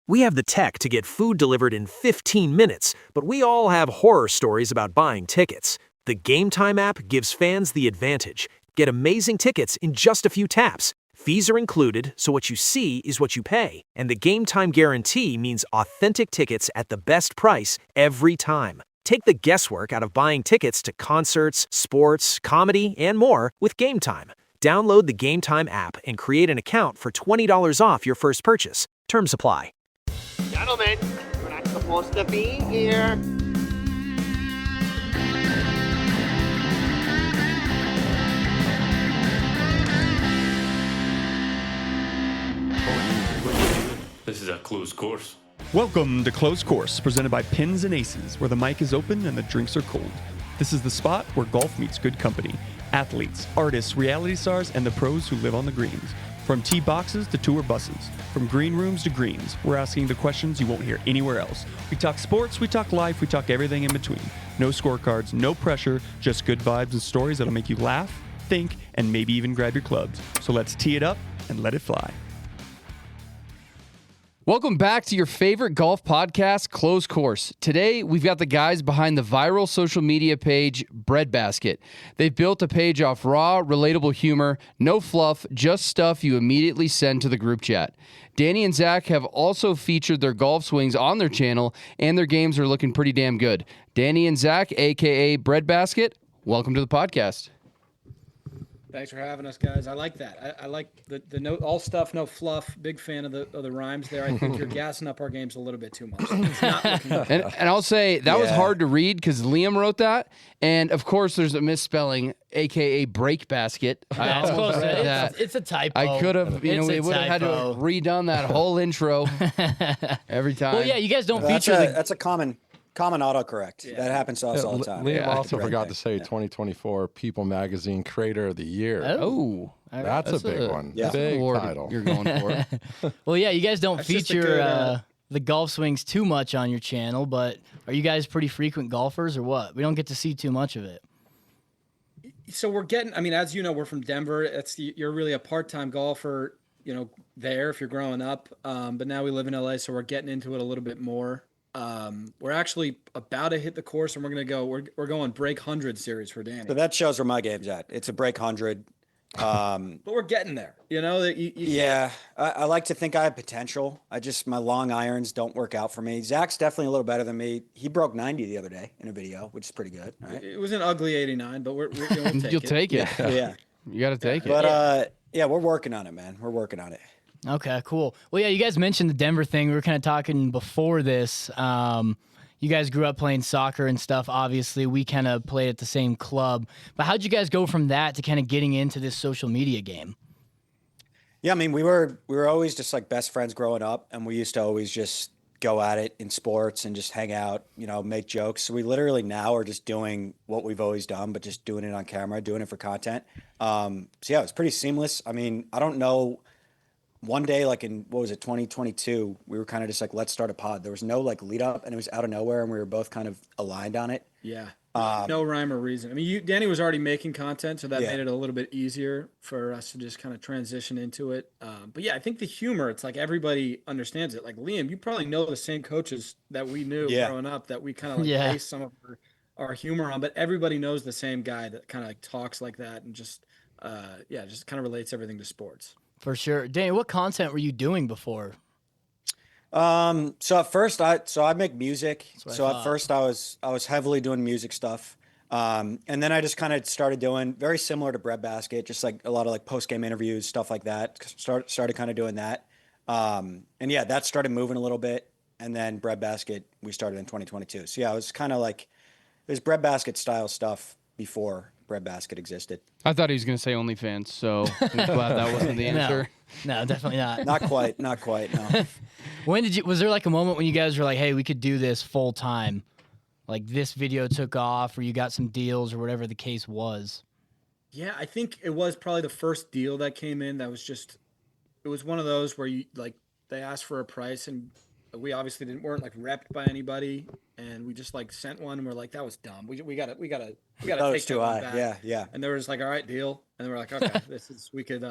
We have the tech to get food delivered in 15 minutes, but we all have horror stories about buying tickets. The Game Time app gives fans the advantage. Get amazing tickets in just a few taps. Fees are included, so what you see is what you pay. And the Game Time guarantee means authentic tickets at the best price every time. Take the guesswork out of buying tickets to concerts, sports, comedy, and more with Game Time. Download the Game Time app and create an account for $20 off your first purchase. Terms apply. Gentlemen, we're not supposed to be here. This is a closed course. Welcome to Closed Course, presented by Pins and Aces, where the mic is open and the drinks are cold. This is the spot where golf meets good company. Athletes, artists, reality stars, and the pros who live on the greens. From tee boxes to tour buses, from green rooms to greens, we're asking the questions you won't hear anywhere else. We talk sports, we talk life, we talk everything in between. No scorecards, no pressure, just good vibes and stories that'll make you laugh, think, and maybe even grab your clubs. So let's tee it up and let it fly. Welcome back to your favorite golf podcast, Closed Course. Today, we've got the guys behind the viral social media page, Breadbasket. They've built a page off raw, relatable humor, no fluff, just stuff you immediately send to the group chat. Danny and Zach have also featured their golf swings on their channel, and their games are looking pretty damn good. Danny and Zach, a.k.a. Breadbasket, welcome to the podcast. Thanks for having us, guys. I like that. I like the no all stuff, no fluff. Big fan of the rhymes there. I think you're gassing up our games a little bit too much. It's not looking good. And I'll say that was hard to read because Liam wrote that, and of course there's a misspelling, aka break basket. That's close. It's a typo. I could have, we would have had to have redone that whole intro every time. Well, yeah, you guys don't That's feature that's a common autocorrect. That happens to us all the time. Liam also forgot to say 2024 People Magazine Creator of the Year. Oh, that's a big one. Yeah. Big award title. you're going for. Well, yeah, you guys don't That's just a feature good, the golf swings too much on your channel, but are you guys pretty frequent golfers or what? We don't get to see too much of it. So we're getting. I mean, as you know, we're from Denver. You're really a part-time golfer. There if you're growing up. But now we live in LA, so we're getting into it a little bit more. We're actually about to hit the course, and we're going break 100 series for Danny. So that shows where my game's at. It's a break 100. But we're getting there. Yeah, I like to think I have potential. My long irons don't work out for me. Zach's definitely a little better than me. He broke 90 the other day in a video, which is pretty good. Right? It was an ugly 89, but we'll take You'll it. take it. Yeah. You got to take it. But we're working on it, man. We're working on it. Okay, cool. Well, yeah, you guys mentioned the Denver thing. We were kind of talking before this. You guys grew up playing soccer and stuff, obviously. We kind of played at the same club. But how'd you guys go from that to kind of getting into this social media game? Yeah, I mean, we were always just like best friends growing up, and we used to always just go at it in sports and just hang out, make jokes. So we literally now are just doing what we've always done, but just doing it on camera, doing it for content. So yeah, it's pretty seamless. I mean, I don't know. One day, like in, 2022, we were kind of just like, let's start a pod. There was no like lead up, and it was out of nowhere, and we were both kind of aligned on it. Yeah. No rhyme or reason. I mean, Danny was already making content, so that made it a little bit easier for us to just kind of transition into it. But yeah, I think the humor, it's like everybody understands it. Like Liam, you probably know the same coaches that we knew growing up that we kind of base some of our humor on, but everybody knows the same guy that kind of like talks like that and just kind of relates everything to sports. For sure. Danny, what content were you doing before? So at first I make music. So I at first I was heavily doing music stuff. And then I just kind of started doing very similar to Breadbasket, just like a lot of like post-game interviews, stuff like that. Started kind of doing that. And yeah, that started moving a little bit. And then Breadbasket, we started in 2022. So yeah, it was kind of like, there's Breadbasket style stuff before Breadbasket existed. I thought he was going to say OnlyFans, so I'm glad that wasn't the answer. No, definitely not. Not quite, no. Was there like a moment when you guys were like, hey, we could do this full time? Like this video took off or you got some deals or whatever the case was? Yeah, I think it was probably the first deal that came in that was just, it was one of those where you like, they asked for a price and we obviously weren't like repped by anybody, and we just like sent one and we're like, that was dumb. We gotta take that one back. Yeah. And they were just like, all right, deal. And we're like, okay, we could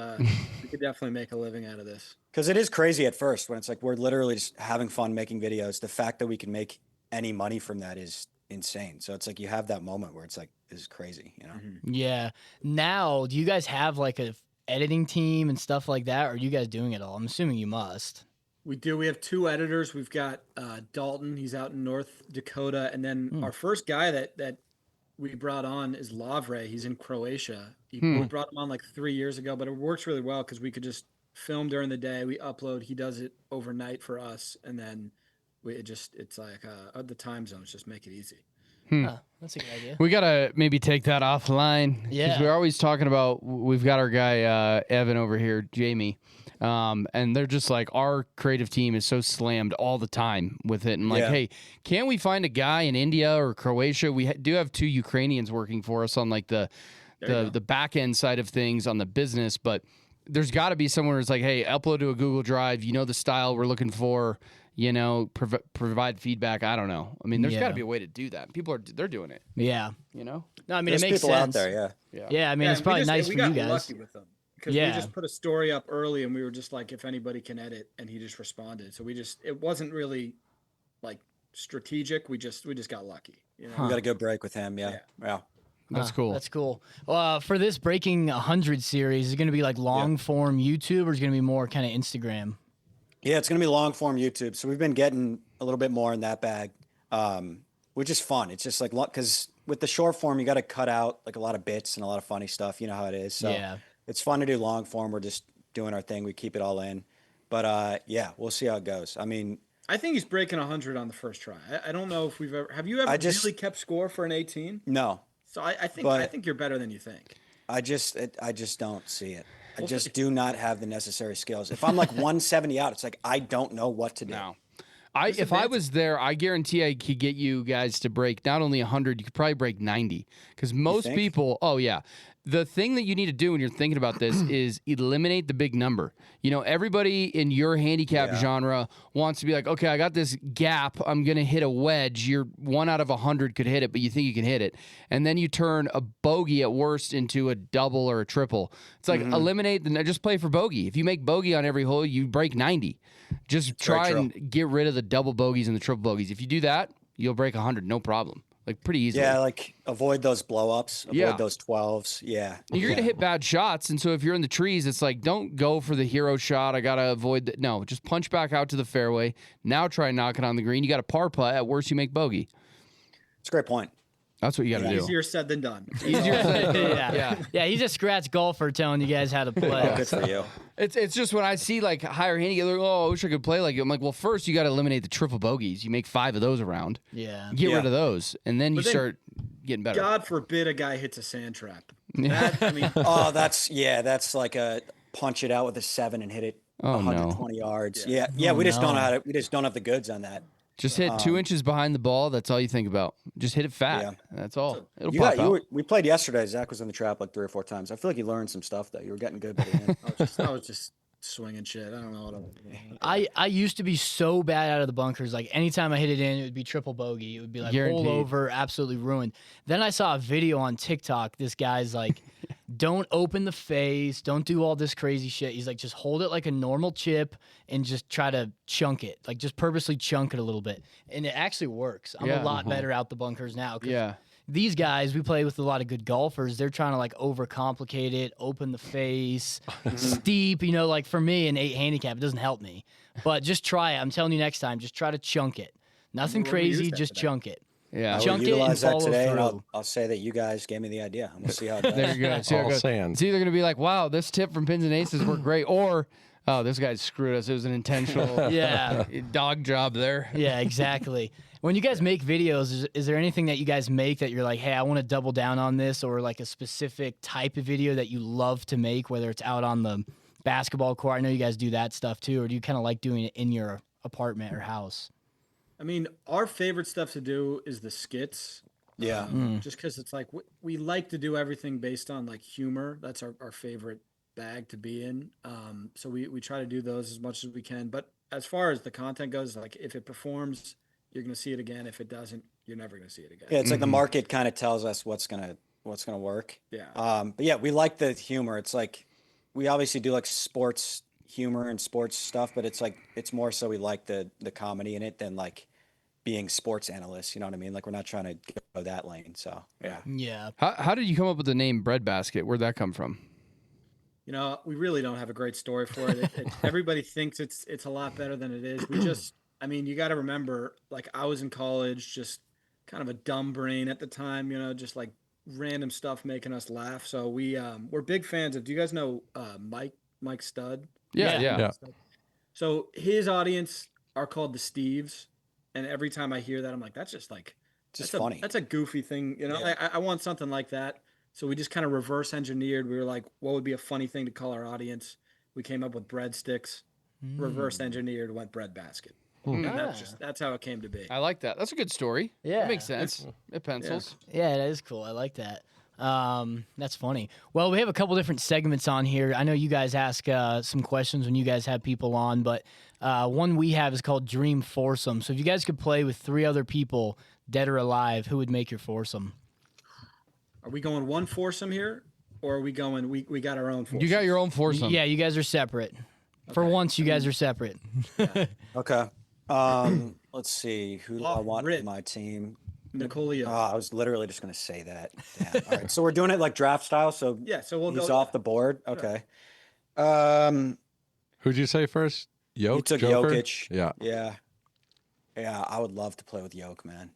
could definitely make a living out of this. Because it is crazy at first when it's like we're literally just having fun making videos. The fact that we can make any money from that is insane. So it's like you have that moment where it's like, this is crazy, you know? Yeah. Now, do you guys have like a editing team and stuff like that, or are you guys doing it all? I'm assuming you must. We do. We have 2 editors. We've got Dalton. He's out in North Dakota. And then our first guy that we brought on is Lavre. He's in Croatia. We brought him on like 3 years ago, but it works really well because we could just film during the day. We upload. He does it overnight for us. And then it's like the time zones just make it easy. Huh, that's a good idea. We gotta maybe take that offline. Yeah. We're always talking about. We've got our guy Evan over here, Jamie, and they're just like our creative team is so slammed all the time with it. And like, hey, can't we find a guy in India or Croatia? We do have 2 Ukrainians working for us on like the back end side of things on the business, but there's got to be somewhere it's like, hey, upload to a Google Drive. You know the style we're looking for. You know, provide feedback. I don't know. I mean, there's got to be a way to do that. People they're doing it. Yeah. You know? No, I mean, There's it makes people sense. out there, Yeah, I mean, it's probably nice for you We got guys. lucky with them because Yeah. we just put a story up early and we were just like, if anybody can edit, and he just responded. So it wasn't really like strategic. We just got lucky. You know? We got a good break with him. Yeah. That's cool. That's cool. For this Breaking 100 series, is it going to be like long form YouTube, or is it going to be more kind of Instagram? Yeah, it's going to be long form YouTube. So we've been getting a little bit more in that bag, which is fun. It's just like, because with the short form, you got to cut out like a lot of bits and a lot of funny stuff. You know how it is. So it's fun to do long form. We're just doing our thing. We keep it all in. But yeah, we'll see how it goes. I mean, I think he's breaking 100 on the first try. I don't know if have you ever really kept score for an 18? No. So I think you're better than you think. I just don't see it. I just do not have the necessary skills. If I'm like 170 out, it's like I don't know what to do. No. If I was there, I guarantee I could get you guys to break not only 100, you could probably break 90. Because most people, the thing that you need to do when you're thinking about this is eliminate the big number. You know, everybody in your handicap genre wants to be like, okay, I got this gap. I'm going to hit a wedge. You're 1 out of 100 could hit it, but you think you can hit it. And then you turn a bogey at worst into a double or a triple. It's like eliminate just play for bogey. If you make bogey on every hole, you break 90. Just try and get rid of the double bogeys and the triple bogeys. If you do that, you'll break 100, no problem. Like pretty easily. Yeah, like avoid those blow-ups, avoid those 12s. Yeah. You're going to hit bad shots, and so if you're in the trees, it's like, don't go for the hero shot. I got to avoid that. No, just punch back out to the fairway. Now try and knock it on the green. You got a par putt. At worst, you make bogey. It's a great point. That's what you got to do. Easier said than done. Easier said than Yeah. Yeah, he's a scratch golfer telling you guys how to play. Good for you. It's just when I see like higher handicap, they're like, oh, I wish I could play like you. I'm like, well, first you got to eliminate the triple bogeys. You make 5 of those around. Yeah. Get rid of those, and then you start getting better. God forbid a guy hits a sand trap. That, I mean, that's like a punch it out with a 7 and hit it 120 yards. Yeah. We just don't know how to. We just don't have the goods on that. Just hit 2 inches behind the ball. That's all you think about. Just hit it fat. Yeah. That's all. It'll pop out. We played yesterday. Zach was in the trap like 3 or 4 times. I feel like you learned some stuff though. You were getting good by the end. I was just swinging shit. I don't know what I used to be so bad out of the bunkers. Like anytime I hit it in, it would be triple bogey. It would be like Guaranteed. all over, absolutely ruined. Then I saw a video on TikTok. This guy's like, don't open the face, don't do all this crazy shit. He's like, just hold it like a normal chip and just try to chunk it. Like just purposely chunk it a little bit. And it actually works. I'm a lot better out the bunkers now. Yeah. These guys, we play with a lot of good golfers. They're trying to like overcomplicate it, open the face, steep. You know, like for me, an 8 handicap, it doesn't help me. But just try it. I'm telling you next time, just try to chunk it. Nothing crazy, just chunk it. Yeah. Chunk it and utilize that follow today, through. and I'll say that you guys gave me the idea. I'm gonna see how it goes. There you go. See how it All goes. sand. It's either going to be like, wow, this tip from Pins and Aces worked great, or, oh, this guy screwed us. It was an intentional dog job there. Yeah, exactly. When you guys make videos, is there anything that you guys make that you're like, hey, I want to double down on this, or like a specific type of video that you love to make, whether it's out on the basketball court? I know you guys do that stuff too, or do you kind of like doing it in your apartment or house? I mean, our favorite stuff to do is the skits. Yeah. Just because it's like we like to do everything based on like humor. That's our favorite bag to be in. So we try to do those as much as we can. But as far as the content goes, like if it performs, you're going to see it again. If it doesn't, you're never going to see it again. Yeah, it's like the market kind of tells us what's gonna work. Yeah. But yeah, we like the humor. It's like we obviously do like sports humor and sports stuff, but it's more so we like the comedy in it than like being sports analysts. You know what I mean? Like we're not trying to go that lane. So yeah. Yeah. How did you come up with the name Breadbasket? Where'd that come from? You know, we really don't have a great story for it. Everybody thinks it's a lot better than it is. We just, I mean, you got to remember, like I was in college, just kind of a dumb brain at the time. You know, just like random stuff making us laugh. So we're big fans of. Do you guys know Mike Stud? Yeah. So his audience are called the Steves, and every time I hear that, I'm like, that's just like, Just that's funny. That's a goofy thing, you know. I want something like that. So we just kind of reverse engineered. We were like, what would be a funny thing to call our audience? We came up with breadsticks. Reverse engineered, went breadbasket. And that's how it came to be. I like that. That's a good story. Yeah. That makes sense. It pencils. Yeah, that is cool. I like that. That's funny. Well, we have a couple different segments on here. I know you guys ask some questions when you guys have people on, but one we have is called Dream Foursome. So if you guys could play with 3 other people, dead or alive, who would make your foursome? Are we going one foursome here, or are we going? We got our own foursome. You got your own foursome. Yeah, you guys are separate. For once, you guys are separate. Okay. Let's see. Who do I want on my team? Nicolia. I was literally just going to say that. Damn. All right. So we're doing it like draft style. So Yeah, so we'll he's go. off the board. Okay. Who'd you say first? Yoke? You took Joker? Jokic. Yeah. Yeah. I would love to play with Yoke, man.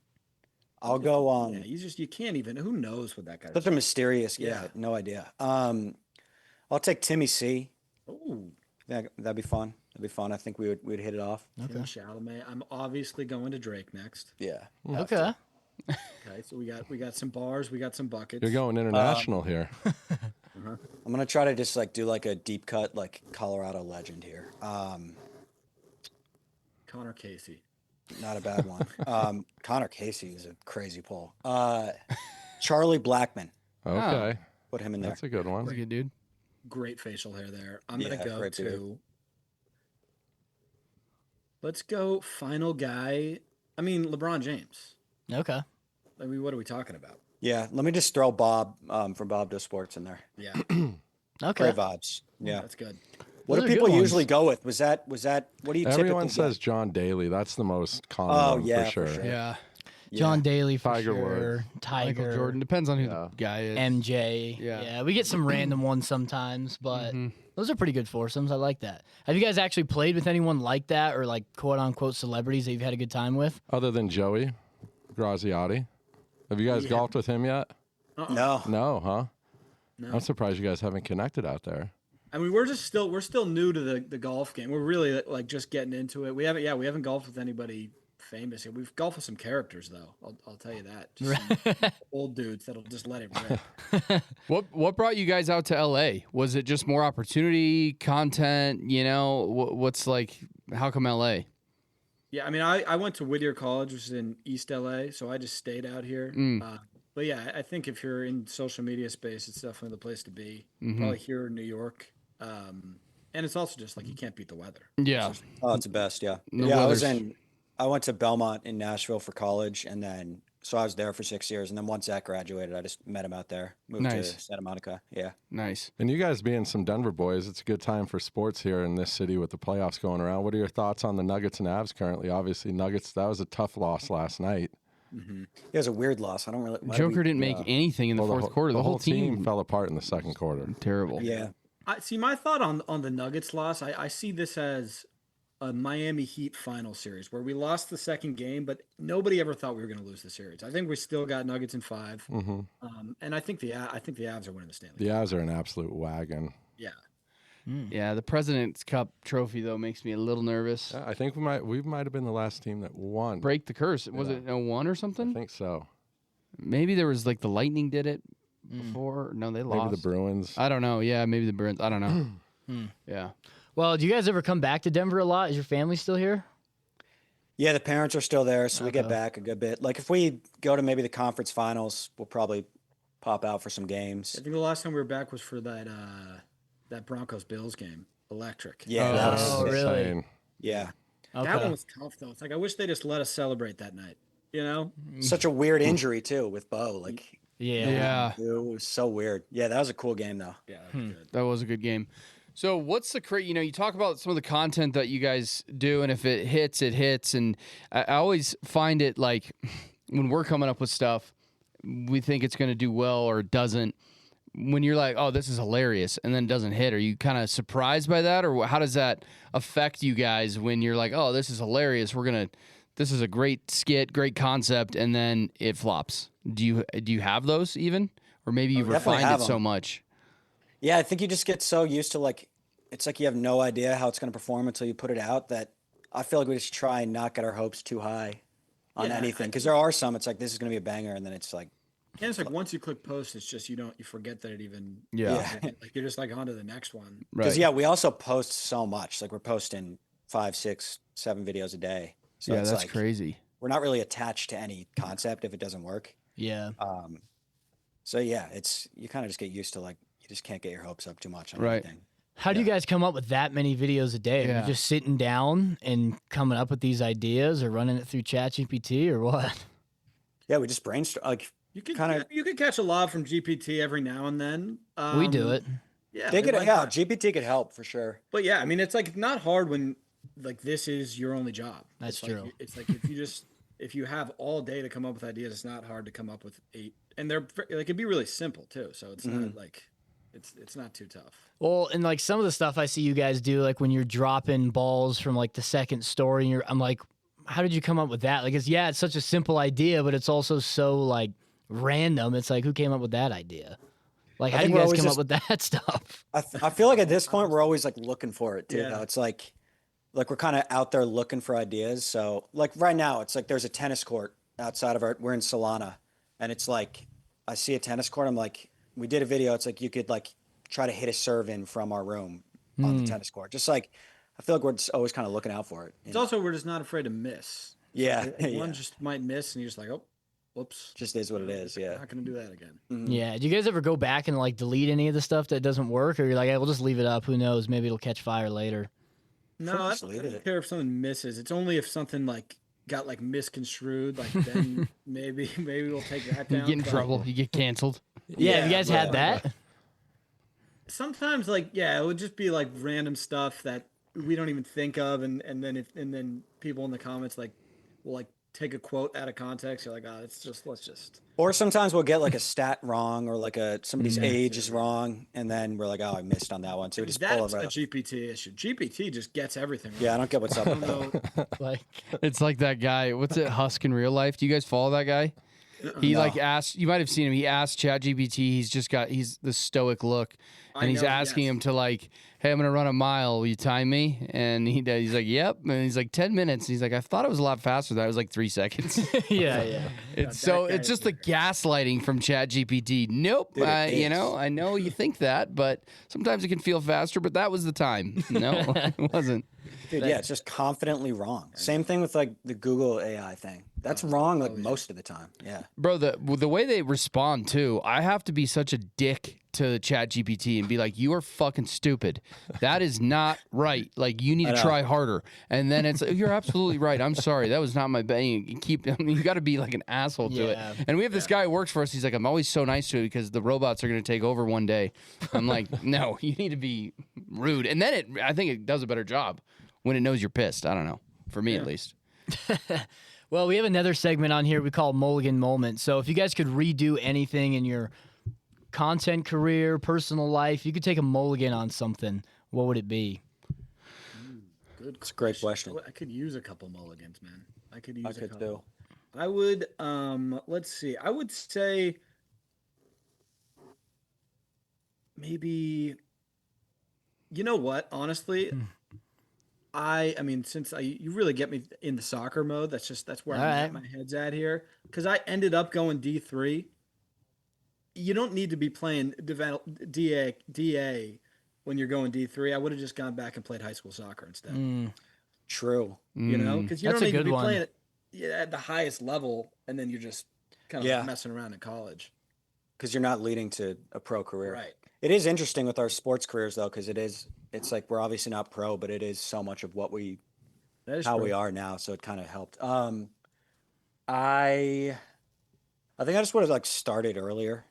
I'll go. Yeah, you can't even. Who knows what that guy? Such a mysterious. Yeah. No idea. I'll take Timmy C. Oh, Yeah, that'd be fun. I think we'd hit it off. okay. Chalamet. I'm obviously going to Drake next. Yeah. Okay. Okay, so we got some bars, we got some buckets. You're going international here. I'm gonna try to just like do like a deep cut, like Colorado legend here. Connor Casey. Not a bad one. Connor Casey is a crazy pull. Charlie Blackman. Okay. Put him in there. That's a good one. That's a good dude. Great facial hair there. I'm Yeah, gonna go great to. dude. Let's go final guy. I mean LeBron James. Okay. I mean, what are we talking about? Yeah. Let me just throw Bob from Bob Does Sports in there. Yeah, Okay. Great vibes. Yeah. that's good. What Those do are people good ones. usually go with? Was that? What do you Everyone typically says get? John Daly. That's the most common Oh, one yeah, for for sure. sure. Yeah. John Daly for Tiger sure. Woods. Tiger. Michael Jordan. Depends on who Yeah. the guy is. MJ. Yeah. We get some random ones sometimes, but those are pretty good foursomes. I like that. Have you guys actually played with anyone like that or like quote unquote celebrities that you've had a good time with? Other than Joey Graziotti. Have you guys golfed with him yet? No. No, huh? I'm surprised you guys haven't connected out there. I mean, we're still new to the golf game. We're really like just getting into it. We haven't golfed with anybody famous yet. We've golfed with some characters though. I'll tell you that. Just some old dudes that'll just let it rip. What brought you guys out to LA? Was it just more opportunity, content? You know, what's like? How come LA? Yeah, I mean, I went to Whittier College, which is in East LA, so I just stayed out here. But yeah, I think if you're in social media space, it's definitely the place to be. Probably here in New York. And it's also just like you can't beat the weather. Yeah. Oh, it's the best. Yeah. The Yeah. weather's- I went to Belmont in Nashville for college, and then so I was there for 6 years, and then once Zach graduated, I just met him out there. Moved Nice. to Santa Monica. Yeah. Nice. And you guys being some Denver boys, it's a good time for sports here in this city with the playoffs going around. What are your thoughts on the Nuggets and Avs currently? Obviously, Nuggets, that was a tough loss last night. It was a weird loss. I don't really. why did Joker we- didn't make anything in the Well, fourth quarter. The whole team fell apart in the second quarter. terrible. Yeah. I see. My thought on the Nuggets loss. I see this as a Miami Heat final series where we lost the second game, but nobody ever thought we were going to lose the series. I think we still got Nuggets in 5, and I think the Avs are winning the Stanley The Cup. Avs are an absolute wagon. Yeah. Yeah, the President's Cup trophy though makes me a little nervous. I think we might have been the last team that won. Break the curse. Was it 01 or I something? think so. Maybe there was like the Lightning did it before. No, they lost. Maybe the Bruins. I don't know. Yeah, maybe the Bruins. I don't know. Yeah. Well, do you guys ever come back to Denver a lot? Is your family still here? Yeah, the parents are still there, so we get back a good bit. Like if we go to maybe the conference finals, we'll probably pop out for some games. I think the last time we were back was for that Broncos Bills game. Electric. Yeah, Oh, that was, really? Insane. yeah. That one was tough though. It's like I wish they just let us celebrate that night. You know? Such a weird injury too with Bo. Like Yeah. It was so weird. Yeah, that was a cool game though. Yeah, that was good. That was a good game. So what's the you talk about some of the content that you guys do, and if it hits, it hits. And I always find it like when we're coming up with stuff, we think it's going to do well or it doesn't. When you're like, oh, this is hilarious, and then it doesn't hit, are you kind of surprised by that? Or how does that affect you guys when you're like, oh, this is hilarious, this is a great skit, great concept, and then it flops? Do you have those even? Or maybe you've refined it so much? Yeah, I think you just get so used to like, it's like you have no idea how it's going to perform until you put it out, that I feel like we just try and not get our hopes too high on anything. Because there are some, it's like, this is going to be a banger, and then it's like, and it's like once you click post, it's just you forget that it even. Yeah. Like you're just like on to the next one. Because we also post so much. Like we're posting 5, 6, 7 videos a day. So yeah, it's that's like, crazy. We're not really attached to any concept if it doesn't work. Yeah. So yeah, it's you kind of just get used to like you just can't get your hopes up too much on Right. anything. How do you guys come up with that many videos a day? Are Yeah. you just sitting down and coming up with these ideas, or running it through ChatGPT, or what? Yeah, we just brainstorm. Like You could Kinda- you could catch a lot from GPT every now and then. We do it. Yeah, they I could, like yeah, that. GPT could help for sure. But yeah, I mean, it's like not hard when like this is your only job. That's It's like- true. it's like if you have all day to come up with ideas, it's not hard to come up with 8, and they're like it'd be really simple too. So it's not like it's not too tough. Well, and like some of the stuff I see you guys do, like when you're dropping balls from like the second story, and I'm like, how did you come up with that? Like, it's such a simple idea, but it's also so like random. It's like, who came up with that idea? Like, how do think you we're guys always come up just- with that stuff? I feel like at this point we're always like looking for it too. Yeah. Though it's like we're kind of out there looking for ideas. So like right now, it's like there's a tennis court outside of we're in Solana, and it's like I see a tennis court. I'm like, we did a video. It's like you could like try to hit a serve in from our room on the tennis court. Just like I feel like we're just always kind of looking out for it. It's also we're just not afraid to miss. Yeah, Like, one yeah. just might miss, and you're just like, oh, whoops, Just is what it is. Yeah. not gonna do that again. Yeah. Do you guys ever go back and like delete any of the stuff that doesn't work, or you're like, hey, we'll just leave it up. Who knows? Maybe it'll catch fire later. No, I Just don't, leave I don't it. care if something misses. It's only if something like got like misconstrued, like then maybe we'll take that You down. get in but trouble. You get canceled. Yeah. Have you guys had but- that? Sometimes like it would just be like random stuff that we don't even think of, and then people in the comments like will like take a quote out of context. You're like, oh, let's just. Or sometimes we'll get like a stat wrong, or like somebody's age is wrong, and then we're like, oh, I missed on that one. So we just pull That's it a right up. GPT issue. GPT just gets everything. Right. Yeah, I don't get what's up I with don't that. know. Like, It's like that guy. What's it? Husk in real life. Do you guys follow that guy? He like asked. You might have seen him. He asked ChatGPT. He's the stoic look, and he's know, asking yes. him to like, hey, I'm gonna run a mile. Will you time me? And he's like, yep. And he's like 10 minutes. And he's like, I thought it was a lot faster. That was like 3 seconds. yeah. It's that so guy it's is just the gaslighting from ChatGPT. Nope. Dude, it You is. know, I know you think that, but sometimes it can feel faster. But that was the time. No, it wasn't. Dude, yeah, it's just confidently wrong. Same thing with like the Google AI thing. That's wrong like most of the time. Yeah. Bro, the way they respond too, I have to be such a dick to ChatGPT and be like, "You are fucking stupid. That is not right. Like, you need to try harder." And then it's, "You're absolutely right. I'm sorry. That was not my bang." You got to be like an asshole to Yeah. it. And we have this guy who works for us. He's like, "I'm always so nice to it because the robots are going to take over one day." I'm like, "No, you need to be rude." And then I think it does a better job when it knows you're pissed. I don't know. For me, at least. Well, we have another segment on here we call Mulligan Moment. So if you guys could redo anything in your content career, personal life, you could take a mulligan on something, what would it be? Good. It's a great question. I could use a couple mulligans, man. I could use I a could couple. do. I would let's see. I would say maybe you know what, honestly, I mean since you really get me in the soccer mode, that's where All I'm right. at, my head's at here, cuz I ended up going D3. You don't need to be playing DA when you're going D3. I would have just gone back and played high school soccer instead. True. You know, because you That's don't a need to good be one. playing at the highest level, and then you're just kind of Yeah. messing around in college. Because you're not leading to a pro career. Right. It is interesting with our sports careers though, because it's like we're obviously not pro, but it is so much of what That is how true. we are now. So it kind of helped. I I think I just would have like started earlier.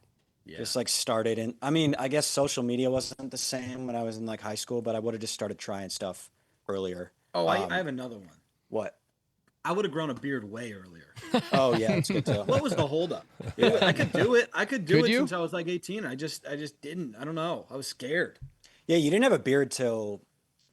Yeah. Just like started in. I mean, I guess social media wasn't the same when I was in like high school, but I would have just started trying stuff earlier. Oh, I have another one. What? I would have grown a beard way earlier. Oh yeah, that's good too. What was the holdup? I could do it. I could do Could it you? since I was like 18. I just didn't. I don't know. I was scared Yeah, you didn't have a beard till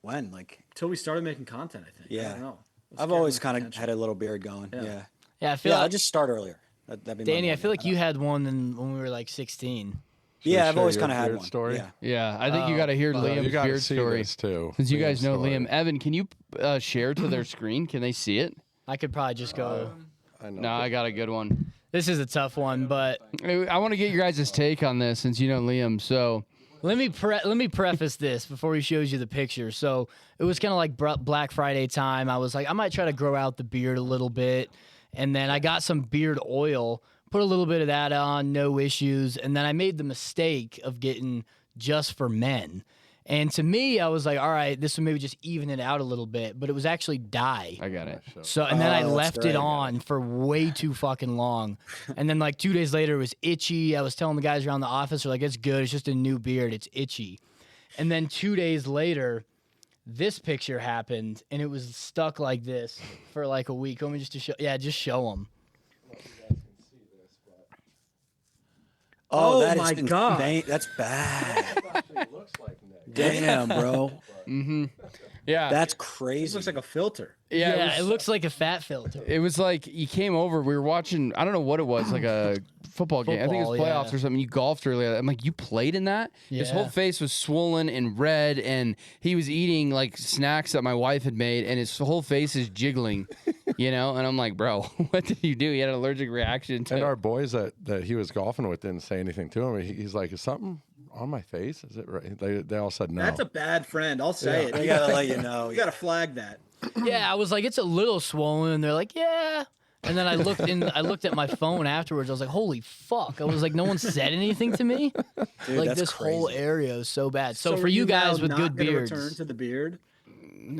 when? Like, until we started making content. I think. I yeah. don't know. I was I've scared always the kind of potential. had a little beard going. Yeah. Yeah, I feel Yeah, like I'll just start earlier. That'd be my Danny, I moment. feel like you had one when we were like 16. Yeah, we I've share always your kind of had beard one. story? Yeah. Yeah, I think you got to hear You Liam's got to beard see story. this too. Since you Liam's guys know story. Liam, Evan, can you share to their screen? Can they see it? I could probably just go. I know. No, I got a good one. This is a tough one, but I want to get your guys' take on this since you know Liam. So let me preface this before he shows you the picture. So it was kind of like Black Friday time. I was like, I might try to grow out the beard a little bit, and then I got some beard oil, put a little bit of that on, no issues, and then I made the mistake of getting Just for Men. And to me, I was like, all right, this will maybe just even it out a little bit, but it was actually dye. I got it. So, and then I that's left great. it on for way too fucking long. And then like 2 days later, it was itchy. I was telling the guys around the office, they're like, it's good. It's just a new beard. It's itchy. And then 2 days later, this picture happened and it was stuck like this for like a week. Want me just to show? Yeah, just show them. Oh, Oh that my is God. insane. That's bad. Damn, bro. Yeah. That's This crazy. looks like a filter. Yeah, it looks like a fat filter. It was like you came over. We were watching. I don't know what it was, like a football game. I think it was Football, playoffs yeah. or something. You golfed earlier. I'm like, you played in that? His whole Yeah. face was swollen and red, and he was eating like snacks that my wife had made, and his whole face is jiggling, you know. And I'm like, bro, what did you do? He had an allergic reaction to. And our boys that he was golfing with didn't say anything to him. He's like, is something on my face? Is it right? They all said no. That's a bad friend. I'll say it. They gotta let you know. You gotta flag that. Yeah, I was like, it's a little swollen. And they're like, yeah. And then I looked at my phone afterwards. I was like, holy fuck. I was like, no one said anything to me. Dude, Like that's this whole crazy. area is so bad. So, for are you guys now with not good gonna beards, return to the beard.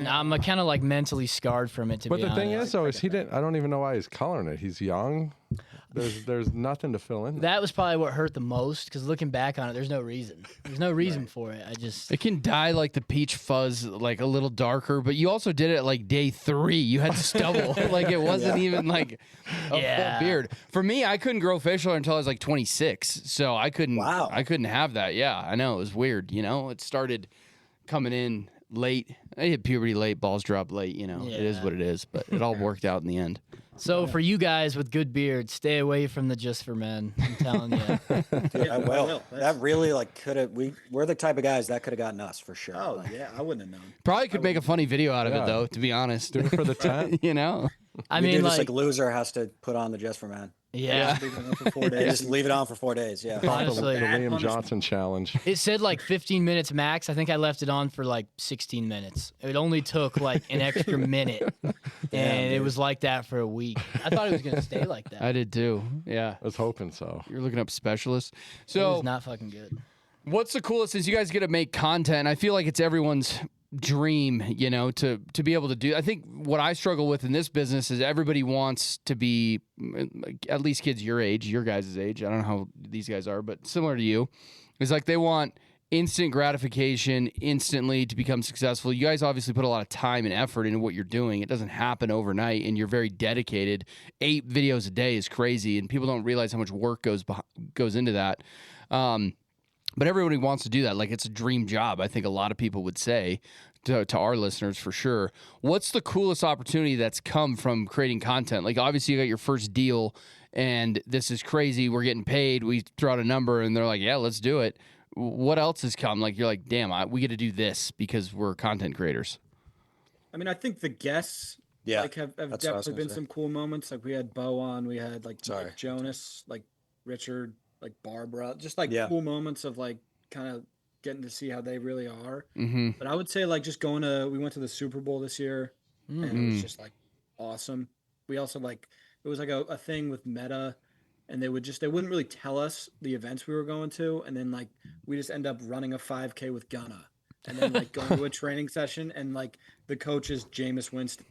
I'm kind of like mentally scarred from it. To But be the thing honest. is, though, is he didn't. I don't even know why he's coloring it. He's young. There's nothing to fill in. That was probably what hurt the most because looking back on it, there's no reason. There's no reason for it. I just It can dye like the peach fuzz like a little darker, but you also did it at like day 3. You had stubble. Like it wasn't even like a Yeah. full beard. For me, I couldn't grow facial hair until I was like 26. So I couldn't Wow. I couldn't have that. Yeah, I know. It was weird, you know. It started coming in late. I hit puberty late, balls dropped late, you know. It is Yeah. what it is, but it all worked out in the end. so for you guys with good beards, stay away from the Just for Men. I'm telling you. Dude, I will. will. That really like could have. We're the type of guys that could have gotten us for sure. Oh Like, yeah, I wouldn't have known. Probably could make a funny video out of Yeah. it though, to be honest. Do it for the tent. You know? I we mean, do this like, like loser has to put on the Just for Men. yeah. Leave it on for 4 They days. just leave it on for 4 days. Yeah. The Honestly, Bad Liam punishment. Johnson challenge. it said like 15 minutes max. I think I left it on for like 16 minutes. It only took like an extra minute, and it was like that for a week. I thought it was gonna stay like that. I did too. Yeah. I was hoping so. You're looking up specialists. It So was not fucking good. what's the coolest is you guys get to make content. I feel like it's everyone's dream, you know, to be able to do. I think what I struggle with in this business is everybody wants to be, at least kids your age, your guys' age. I don't know how these guys are, but similar to you, is like they want instant gratification instantly to become successful. You guys obviously put a lot of time and effort into what you're doing. It doesn't happen overnight, and you're very dedicated. 8 videos a day is crazy, and people don't realize how much work goes into that. But everybody wants to do that. Like it's a dream job. I think a lot of people would say to our listeners for sure. What's the coolest opportunity that's come from creating content? Like obviously you got your first deal and this is crazy. We're getting paid. We throw out a number and they're like, yeah, let's do it. What else has come? Like you're like, damn, we get to do this because we're content creators. I mean, I think the guests Yeah, like have that's what I was definitely been gonna say. some cool moments. Like we had Bo on, we had like Sorry. Jonas, like Richard, like Barbara, just like Yeah. cool moments of like kind of getting to see how they really are. Mm-hmm. But I would say like just we went to the Super Bowl this year and it was just like awesome. We also like, it was like a thing with Meta and they wouldn't really tell us the events we were going to. And then like, we just end up running a 5K with Gunna and then like going to a training session and like the coach is Jameis Winston.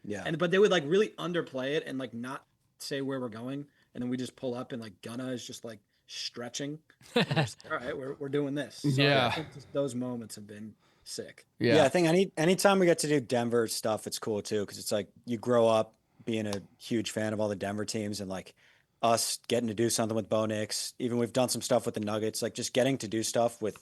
Yeah. But they would like really underplay it and like not say where we're going. and then we just pull up and like Gunna is just like stretching. All right, we're doing this. So Yeah. I think just those moments have been sick. Yeah, I think anytime we get to do Denver stuff, it's cool too, because it's like you grow up being a huge fan of all the Denver teams, and like us getting to do something with Bo Nix. Even we've done some stuff with the Nuggets, like just getting to do stuff with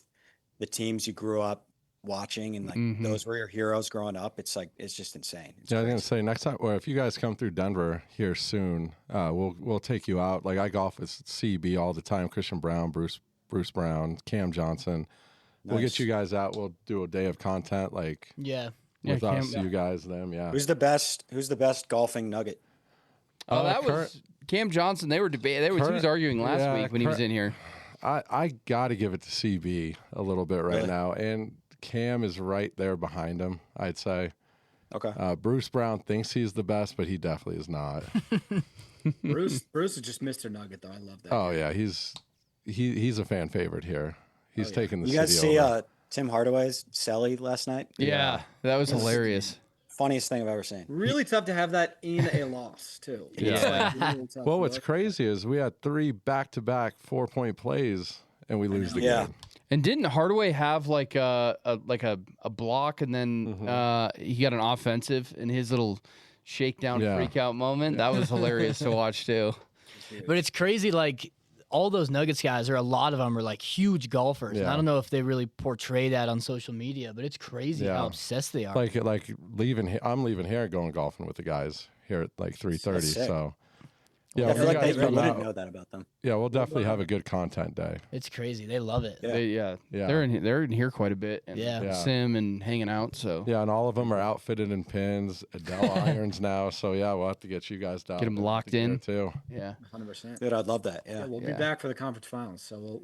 the teams you grew up watching, and like those were your heroes growing up. It's like it's just insane. It's Yeah, I was gonna crazy. say next time, or if you guys come through Denver here soon, we'll take you out. Like I golf with CB all the time. Christian Brown, Bruce Brown, Cam Johnson. We'll get Nice. you guys out. We'll do a day of content, like Yeah. with Cam- us, you guys, them. Yeah. Who's the best golfing Nugget? Oh, that current- was Cam Johnson. They were debating. He was current- arguing last yeah, week when he was current- in here. I got to give it to CB a little bit right Really? now, and Cam is right there behind him. I'd say Okay. Bruce Brown thinks he's the best, but he definitely is not. Bruce is just Mr. Nugget though. I love that. Oh yeah, he's a fan favorite here. He's taking the You guys city see over. Tim Hardaway's celly last night? Yeah, that was hilarious. Funniest thing I've ever seen. Really tough to have that in a loss too. It's Yeah. like really tough. Well, You're what's like, crazy is we had 3 back-to-back 4-point plays, and we lose the Yeah. game. And didn't Hardaway have like a block, and then he got an offensive in his little shakedown Yeah. freak out moment? That was hilarious to watch too. But it's crazy, like all those Nuggets guys, or a lot of them, are like huge golfers. And Yeah. I don't know if they really portray that on social media, but it's crazy Yeah. how obsessed they are. Like I'm leaving here and going golfing with the guys here at like 3:30. That's sick. So I yeah, if feel you like guys they come wouldn't out, know that about them. yeah, we'll definitely have a good content day. It's crazy. They love it. Yeah. Yeah. They're in here quite a bit. And Yeah. Yeah. Sim and hanging out. So Yeah, and all of them are outfitted in pins, Adele irons now. So yeah, we'll have to get you guys down. Get 'em there locked to gear in. too. yeah, 100%. Dude, I'd love that. Yeah, Yeah. we'll be Yeah. back for the conference finals, so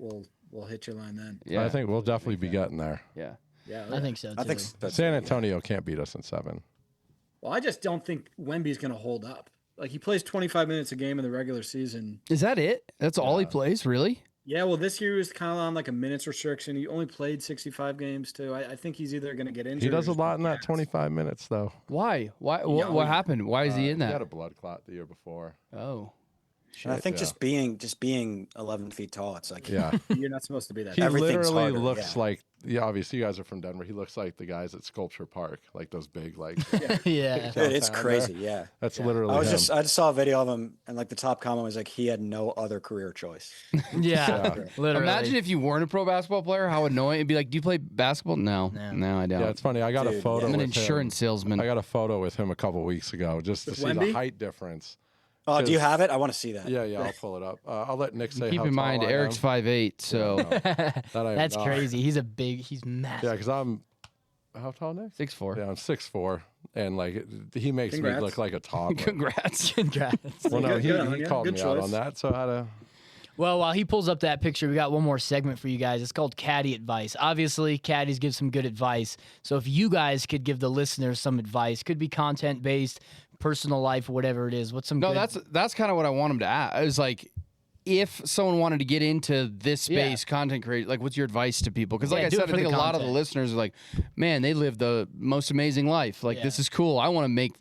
we'll hit your line then. yeah, I think we'll definitely be getting there. yeah. Yeah, I think so too. I think that's San Antonio can't beat us in 7. Well, I just don't think Wemby's going to hold up. Like he plays 25 minutes a game in the regular season. Is that it? That's all he plays, really? Yeah, well, this year he was kind of on like a minutes restriction. He only played 65 games too. I think he's either going to get injured. He or does a just lot in that gassed. 25 minutes though. Why? What happened? Why is he in He had that? a blood clot the year before. Oh, And I think yeah. just being 11 feet tall, it's like Yeah. You're not supposed to be that. He Everything's literally harder, looks yeah. like, obviously you guys are from Denver. He looks like the guys at Sculpture Park, like those big, like, yeah. Dude, it's downtown crazy. there. Yeah. that's literally I him. just saw a video of him, and like the top comment was like he had no other career choice. Yeah. Literally. imagine if you weren't a pro basketball player. How annoying it'd be. Like, do you play basketball? No, I don't. yeah, it's funny. I got a Dude, photo I'm an with insurance him. salesman. I got a photo with him a couple weeks ago just to With see the Wemby? height difference. Oh, do you 'Cause- have it? I want to see that. Yeah, I'll pull it up. I'll let Nick say Keep how in mind, tall I Eric's am. 5'8", so That I am That's not. crazy. He's massive. Yeah, because I'm, how tall, Nick? 6'4". Yeah, I'm 6'4", and like he makes Congrats. me look like a toddler. Congrats. Congrats. Well, no, Good on he you. called Good me out choice. on that. So how to? Well, while he pulls up that picture, we got one more segment for you guys. It's called Caddy Advice. Obviously, caddies give some good advice. So if you guys could give the listeners some advice, could be content-based, personal life, whatever it is. What's some No, good... that's kind of what I want him to ask. Is like, if someone wanted to get into this space, content create, like, what's your advice to people? Because like Yeah, I do it said, I for think a the lot of the content. listeners are like, man, they live the most amazing life. Like, this Yeah. is cool. I want to make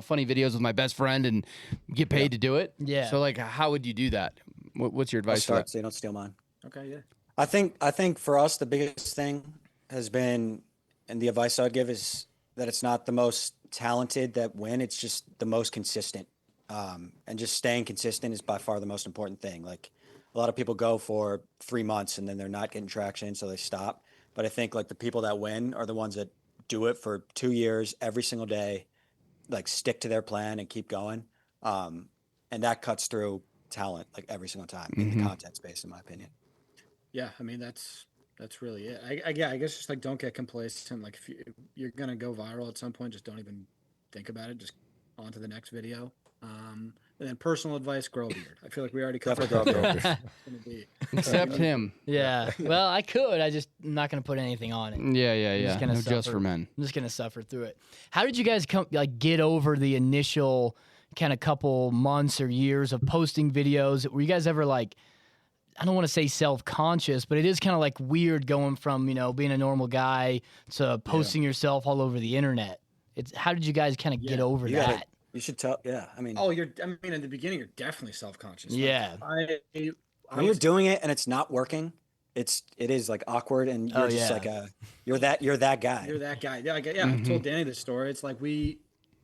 funny videos with my best friend and get paid to do it. Yeah. So like, how would you do that? What's your I'll advice for start that? so you don't steal mine. Okay, yeah. I think for us the biggest thing has been, and the advice I'd give is that it's not the most talented that win. It's just the most consistent, and just staying consistent is by far the most important thing. Like a lot of people go for 3 months and then they're not getting traction, so they stop. But I think like the people that win are the ones that do it for 2 years every single day, like stick to their plan and keep going, and that cuts through talent like every single time in the content space, in my opinion. Yeah, I mean that's really it. I guess just like don't get complacent. Like if you're gonna go viral at some point, just don't even think about it. Just on to the next video. And then personal advice: grow a beard. I feel like we already covered Definitely that. grow a beard. It's gonna be- Except him. Yeah. Well, I could. I'm not going to put anything on it. Yeah. just gonna No, just suffer. for men. I'm just going to suffer through it. How did you guys get over the initial kind of couple months or years of posting videos? Were you guys ever like, I don't want to say self-conscious, but it is kind of like weird going from, being a normal guy to posting yourself all over the internet. How did you guys kind of get over You that? gotta, You should tell. Yeah, I mean, Oh, I mean, in the beginning, you're definitely self-conscious. Yeah. when you're doing it and it's not working, it is like awkward, and you're just yeah. like you're that guy. You're that guy. Yeah, I told Danny this story. It's like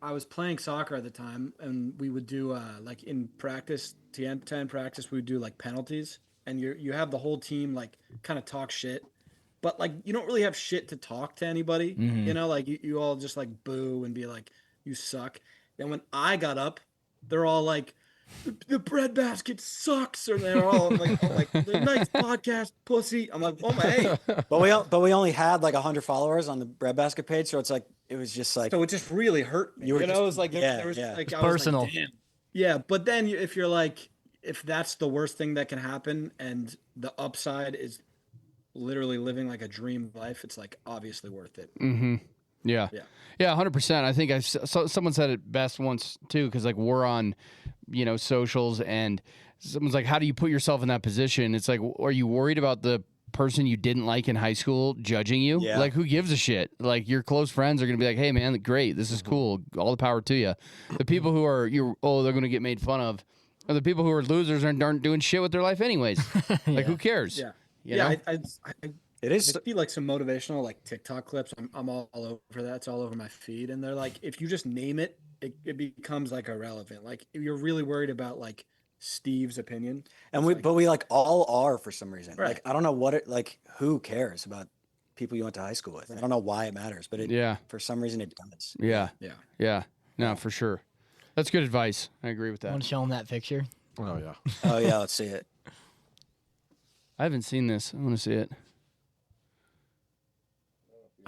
I was playing soccer at the time, and we would do like in practice, to end practice, we would do like penalties, and you have the whole team like kind of talk shit, but like you don't really have shit to talk to anybody. You know, like you all just like boo and be like, you suck. Then when I got up, they're all like, the breadbasket sucks, or they're all like, the nice podcast, pussy. I'm like, oh my, hey. But we only had like 100 followers on the breadbasket page, so it's like it was just like So it just really hurt me. You know, it was like there was yeah. like It's I was personal. Like, damn. Yeah, but then if you're like, if that's the worst thing that can happen, and the upside is literally living like a dream life, it's like obviously worth it. Yeah. 100%. I think someone said it best once too, because like we're on, socials, and someone's like, "How do you put yourself in that position?" It's like, are you worried about the person you didn't like in high school judging you? Yeah. Like, who gives a shit? Like, your close friends are gonna be like, "Hey, man, great, this is cool, all the power to you." The people who are they're gonna get made fun of, are the people who are losers and aren't doing shit with their life anyways. Like, who cares? Yeah, You know? it is. I see like some motivational like TikTok clips. I'm all over that. It's all over my feed, and they're like, if you just name it, it becomes like irrelevant. Like you're really worried about like Steve's opinion, And we like all are for some reason. Right. Like I don't know who cares about people you went to high school with. I don't know why it matters, but for some reason it does. Yeah. No, for sure. That's good advice. I agree with I that. want to show him that picture. Oh yeah. Oh yeah, let's see it. I haven't seen this. I want to see it.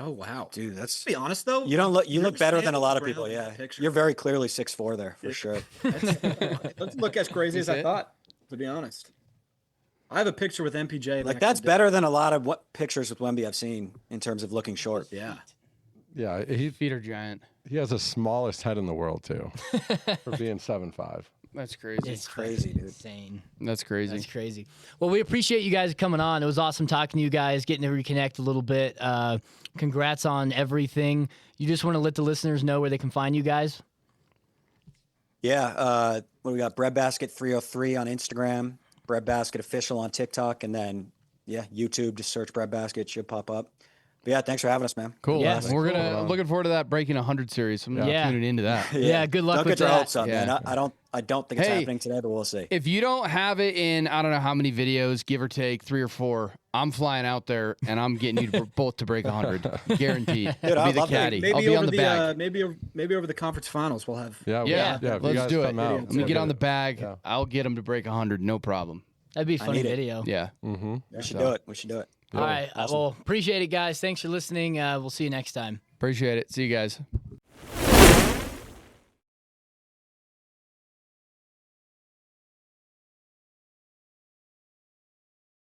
Oh wow, Dude, that's to be honest though, you don't look you you're look better than a standing lot of around people. in the Yeah, picture. you're very clearly 6'4" there for sure. Doesn't look as crazy as I thought, to be honest. I have a picture with MPJ. Like that's better than a lot of pictures with Wemby I've seen in terms of looking short. Yeah. Yeah, Feet are giant. he has the smallest head in the world too, for being 7'5". That's crazy. It's crazy, dude. insane. That's crazy. That's crazy. Well, we appreciate you guys coming on. It was awesome talking to you guys, getting to reconnect a little bit. Congrats on everything. You just want to let the listeners know where they can find you guys? Yeah, what do we got? Breadbasket 303 on Instagram, Breadbasket Official on TikTok, and then YouTube. Just search Breadbasket, should pop up. But yeah, thanks for having us, man. Cool. Yeah. We're looking forward to that breaking 100 series. I'm tuning into that. Yeah, good luck Don't with get your that. hopes up, man. I don't think it's Hey. happening today, but we'll see. If you don't have it in, I don't know how many videos, give or take 3 or 4, I'm flying out there and I'm getting you both to break 100, guaranteed. Dude, I'll I'd be the love that. caddy. Maybe I'll be over on the bag. maybe over the conference finals we'll have. Yeah, Yeah, if you let's guys do it. come out, I'm gonna get on the bag. I'll get them to break 100, no problem. That'd be a funny need it. video. Yeah. We should do it. We should do it. All right. Well, appreciate it, guys. Thanks for listening. We'll see you next time. Appreciate it. See you guys.